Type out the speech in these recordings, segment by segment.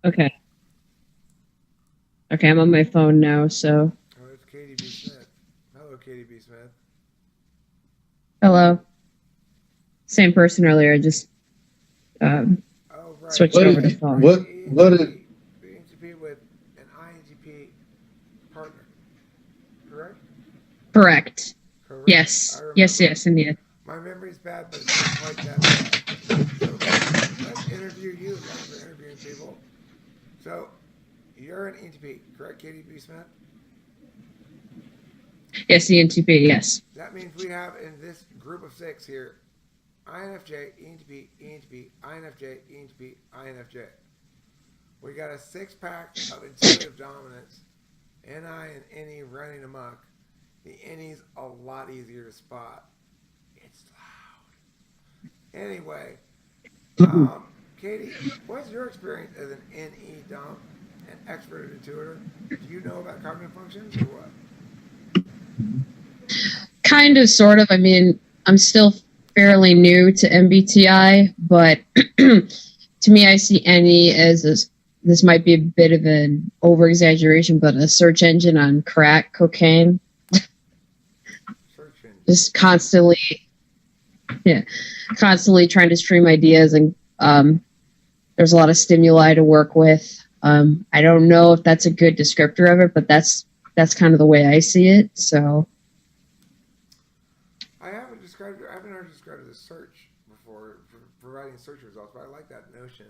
Okay. Okay, I'm on my phone now, so. Oh, it's Katie B. Smith. Hello, Katie B. Smith. Hello. Same person earlier, just Oh, right. switched over to phone. ENTP with an INTP partner, correct? Correct. Correct. I Yes. remember. Yes, indeed. My memory's bad, but it's not quite that bad. So let's interview you. Thanks for interviewing people. So you're an ENTP, correct, Katie B. Smith? Yes, ENTP, yes. That means we have in this group of 6 here INFJ, ENTP, ENTP, INFJ, ENTP, INFJ. We got a 6-pack of intuitive dominance, NI and NE running amok. The NE's a lot easier to spot. It's loud. Anyway, Katie, what's your experience as an NE dom, an extroverted intuitor? Do you know about cognitive functions or what? Kind of, sort of. I mean, I'm still fairly new to MBTI, but to me, I see NE as this might be a bit of an over-exaggeration, but a search engine on crack cocaine. Just constantly trying to stream ideas, and there's a lot of stimuli to work with. I don't know if that's a good descriptor of it, but that's kind of the way I see it. So I haven't heard it described as a search before for providing search results, but I like that notion.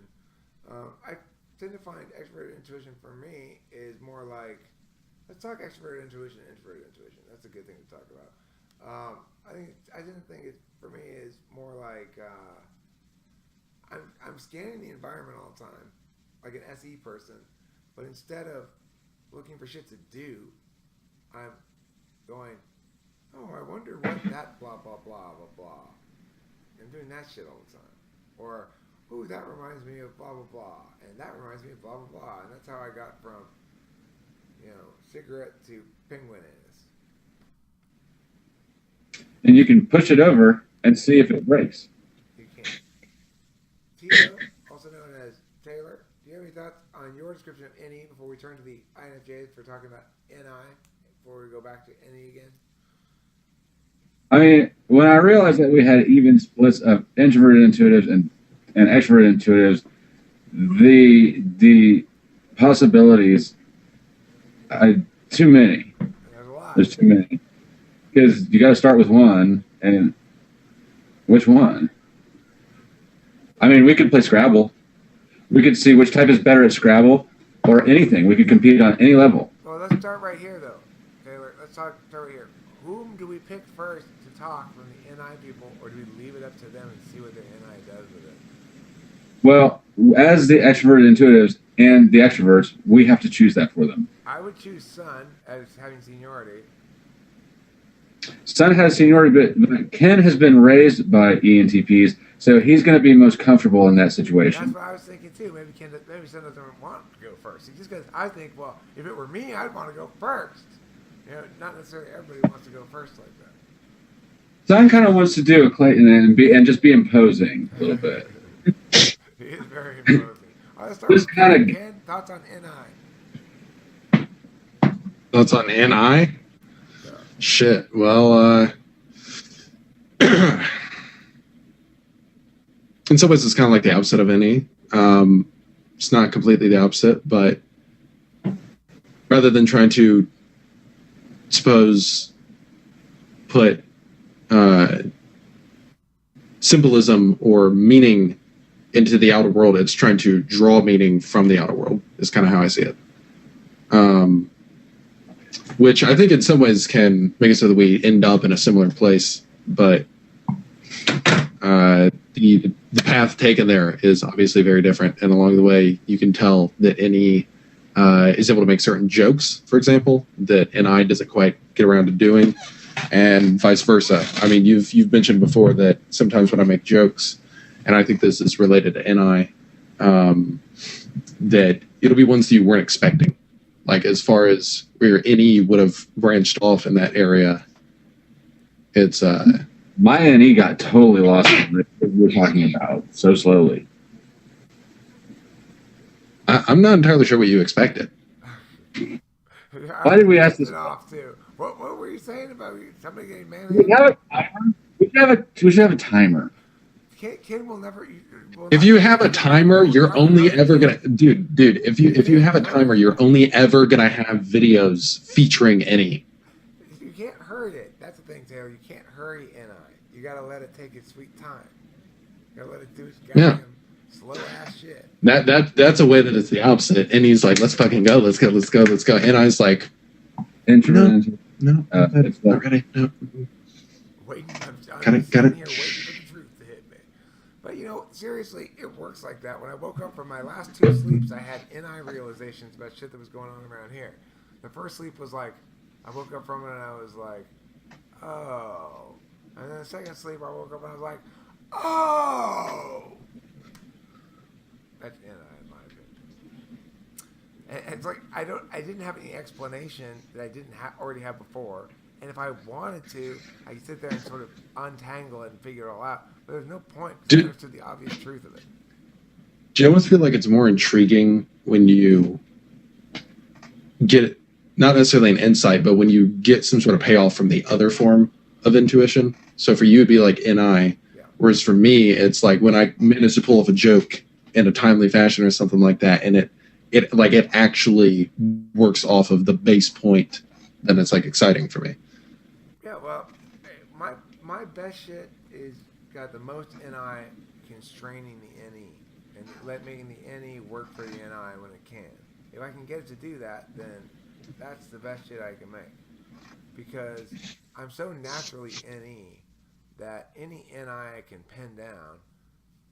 I tend to find extroverted intuition for me is more like, let's talk extroverted intuition and introverted intuition. That's a good thing to talk about. I tend to think it for me is more like I'm scanning the environment all the time, like an SE person, but instead of looking for shit to do, I'm going, oh, I wonder what that blah blah blah blah blah. I'm doing that shit all the time, or ooh, that reminds me of blah blah blah, and that reminds me of blah blah blah, and that's how I got from cigarette to penguin is. And you can push it over and see if it breaks. You can. Tito, also known as Taylor, do you have any thoughts on your description of NE before we turn to the INFJs for talking about NI before we go back to NE again? I mean, when I realized that we had even splits of introverted intuitives and extroverted intuitives, the possibilities, too many. There's a lot. There's too many. Because you got to start with one, and which one? I mean, we could play Scrabble. We could see which type is better at Scrabble or anything. We could compete on any level. Well, let's start right here, though, Taylor. Let's start right here. Whom do we pick first to talk from the NI people, or do we leave it up to them and see what the NI does with it? Well, as the extroverted intuitives and the extroverts, we have to choose that for them. I would choose Sun as having seniority. Sun has seniority, but Ken has been raised by ENTPs, so he's going to be most comfortable in that situation. That's what I was thinking too. Maybe Sun doesn't want to go first. He just goes, I think, well, if it were me, I'd want to go first. Not necessarily everybody wants to go first like that. Sun kind of wants to do a Clayton and just be imposing a little bit. He is very imposing. All right, let's start with Ken. Thoughts on NI? Thoughts on NI? Shit. Well, in some ways, it's kind of like the opposite of NE. It's not completely the opposite, but rather than trying to, suppose, put symbolism or meaning into the outer world, it's trying to draw meaning from the outer world, is kind of how I see it. Which I think in some ways can make it so that we end up in a similar place, but the path taken there is obviously very different, and along the way you can tell that NE is able to make certain jokes, for example, that NI doesn't quite get around to doing, and vice versa. I mean, you've mentioned before that sometimes when I make jokes, and I think this is related to NI, that it'll be ones that you weren't expecting. Like as far as where NE would have branched off in that area, it's my NE got totally lost in what we're talking about so slowly. I'm not entirely sure what you expected. Why did we ask this? Off too. What were you saying about somebody getting We manhandled? have a timer. We should have a timer. Ken will never. If you have a timer, you're only ever gonna, dude. If you have a timer, you're only ever gonna have videos featuring any. You can't hurry it. That's the thing, Taylor. You can't hurry NI. You gotta let it take its sweet time. You gotta let it do its goddamn slow ass shit. That's a way that it's the opposite. And he's like, let's fucking go, let's go. And I was like, Intro. no, It's not ready. No. Waiting. I'm Got it. here waiting for the truth to hit me. But seriously, it works like that. When I woke up from my last 2 sleeps, I had NI realizations about shit that was going on around here. The first sleep was like, I woke up from it and I was like, oh. And then the second sleep, I woke up and I was like, oh. That's NI in my opinion. And it's like I didn't have any explanation that I didn't already have before. And if I wanted to, I could sit there and sort of untangle it and figure it all out. But there's no point because I understood the obvious truth of it. Do you almost feel like it's more intriguing when you get, not necessarily an insight, but when you get some sort of payoff from the other form of intuition? So for you, it'd be like NI. Yeah. Whereas for me, it's like when I manage to pull off a joke in a timely fashion or something like that, and it actually works off of the base point, then it's like exciting for me. Yeah, well, my best shit is got the most NI constraining the NE and making the NE work for the NI when it can. If I can get it to do that, then that's the best shit I can make. Because I'm so naturally NE that any NI I can pin down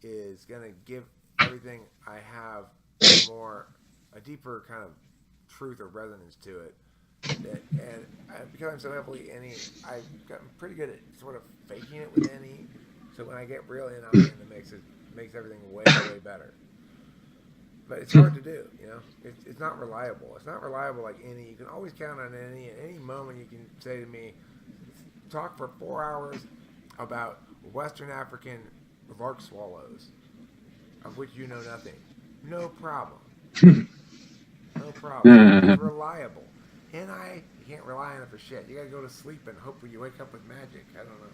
is going to give everything I have a deeper kind of truth or resonance to it. And because I'm so heavily NE, I've gotten pretty good at sort of faking it with NE. So when I get real NI in the mix, it makes everything way better. But it's hard to do, It's not reliable. It's not reliable like NE. You can always count on NE. At any moment, you can say to me, talk for 4 hours about Western African lark swallows, of which you know nothing. No problem. No problem. It's reliable. NI, you can't rely on it for shit. You gotta go to sleep and hope you wake up with magic. I don't know.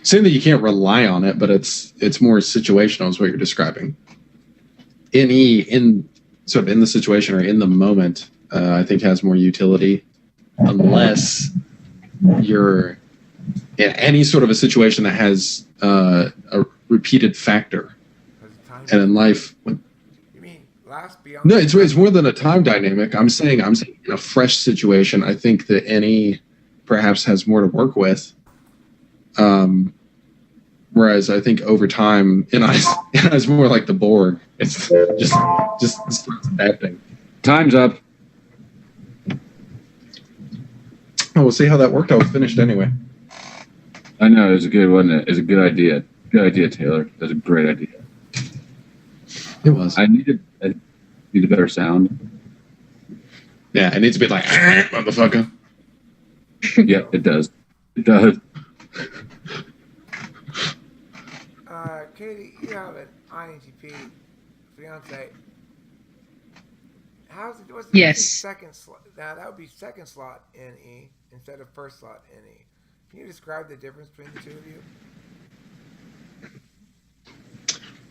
Saying that you can't rely on it, but it's more situational is what you're describing. NE in the situation or in the moment, I think has more utility, unless you're in any sort of a situation that has a repeated factor. And in life, you mean last beyond? No, it's more than a time dynamic. I'm saying in a fresh situation, I think that NE perhaps has more to work with. Whereas I think over time, NI's more like the Borg. It's just starts adapting. Time's up. Oh, we'll see how that worked. I was finished anyway. I know, it was a good one. It was a good idea. Good idea, Taylor. That's a great idea. It was. I need a better sound. Yeah, it needs to be like, motherfucker. Yeah, it does. It does. Katie, you have an INTP fiance. What's the Yes. second slot? Now that would be second slot NE instead of first slot NE. Can you describe the difference between the two of you?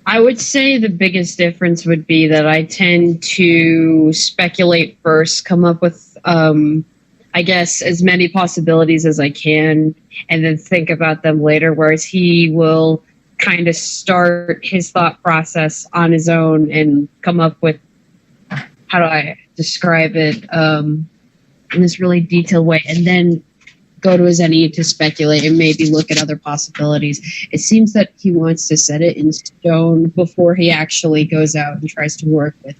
I would say the biggest difference would be that I tend to speculate first, come up with, I guess, as many possibilities as I can, and then think about them later, whereas he will kind of start his thought process on his own and come up with, how do I describe it, in this really detailed way, and then go to his NE to speculate and maybe look at other possibilities. It seems that he wants to set it in stone before he actually goes out and tries to work with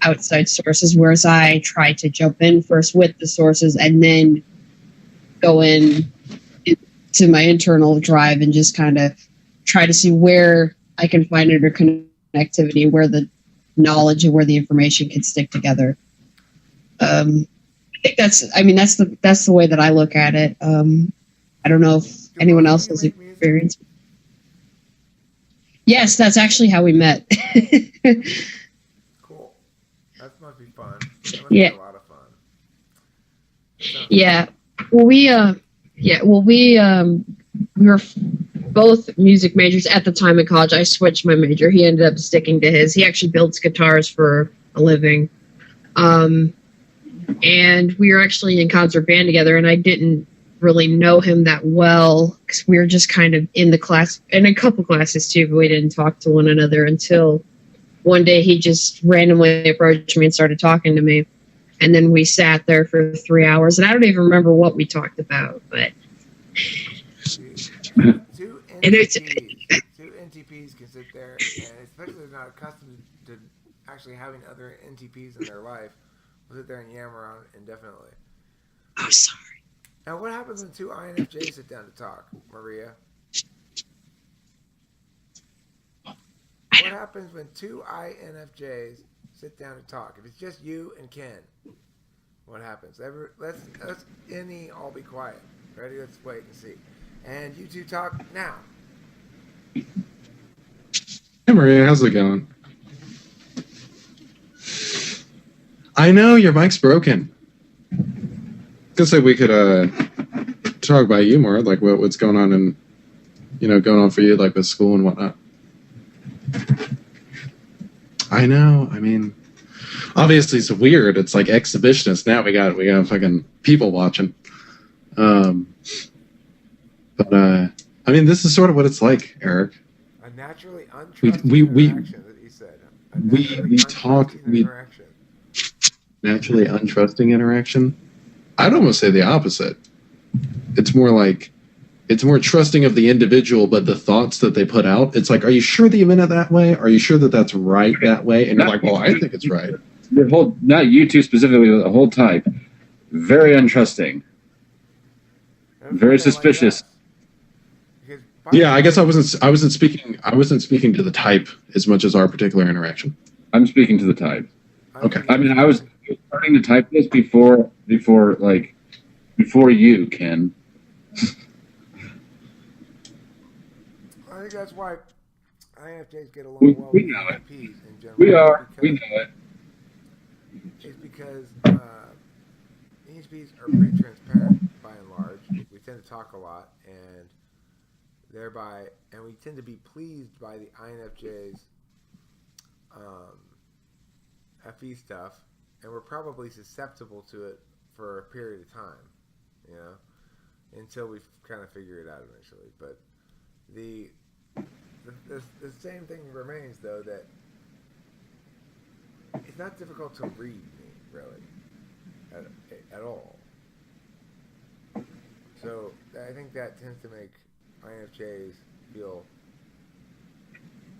outside sources, whereas I try to jump in first with the sources and then go in to my internal drive and just kind of try to see where I can find interconnectivity, where the knowledge and where the information can stick together. I think that's the way that I look at it. I don't know if anyone else has experience. Yes, that's actually how we met. Cool. That must be fun. That must Yeah. be a lot of fun. Sounds Yeah. Well, we were both music majors at the time in college. I switched my major. He ended up sticking to his. He actually builds guitars for a living. And we were actually in concert band together, and I didn't really know him that well because we were just kind of in the class, in a couple classes too, but we didn't talk to one another until one day he just randomly approached me and started talking to me. And then we sat there for 3 hours, and I don't even remember what we talked about, but two and it's NTPs can sit there, and especially if they're not accustomed to actually having other NTPs in their life, will sit there and yam around indefinitely. oh sorry. Now, what happens when two INFJs sit down to talk, Maria? What happens when two INFJs sit down to talk? If it's just you and Ken, what happens? Let's all be quiet. Ready? Let's wait and see. And you two talk now. Hey Maria, how's it going? I know your mic's broken. Guess that we could talk about you more, like what's going on and going on for you, like with school and whatnot. I know. I mean, obviously it's weird. It's like exhibitionist. Now we got fucking people watching. But I mean, this is sort of what it's like, Eric. A naturally untrusting interaction that you said. We talk. Naturally untrusting interaction. I'd almost say the opposite. It's more trusting of the individual, but the thoughts that they put out, it's like, are you sure that you meant it that way? Are you sure that that's right that way? And you're like, well, I think it's right. Not you two specifically, the whole type. Very untrusting. Very suspicious. Yeah, I guess I wasn't speaking to the type as much as our particular interaction. I'm speaking to the type. Okay. I mean, I was starting to type this before you, Ken. I think that's why INFJs get along well with ENTPs in general. We know it. It's because ENTPs are pretty transparent by and large. We tend to talk a lot, and we tend to be pleased by the INFJs FE stuff, and we're probably susceptible to it for a period of time, until we kind of figure it out eventually. But the same thing remains, though, that it's not difficult to read me, really, at all. So I think that tends to make INFJs feel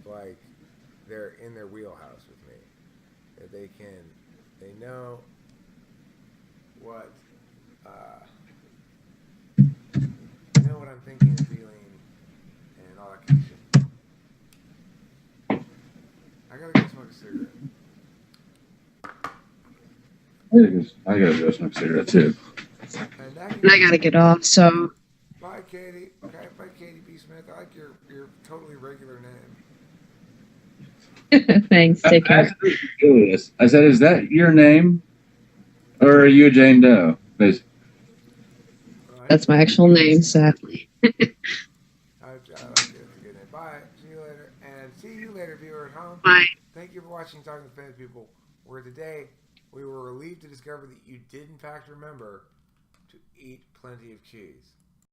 like they're in their wheelhouse with me. That they know what I'm thinking and feeling and all that kind of shit. I gotta go smoke a cigarette. I gotta go smoke a cigarette too. And I gotta get off, so Bye, Katie. Okay, bye, Katie B. Smith. I like your totally regular name. thanks. Take care. I said, is that your name? Or are you Jane Doe? Basically. That's my actual name, sadly. I like it. It's a good name. Bye. See you later. And see you later, viewer at home. Bye. Thank you for watching Talking to Famous People, where today we were relieved to discover that you did, in fact, remember to eat plenty of cheese.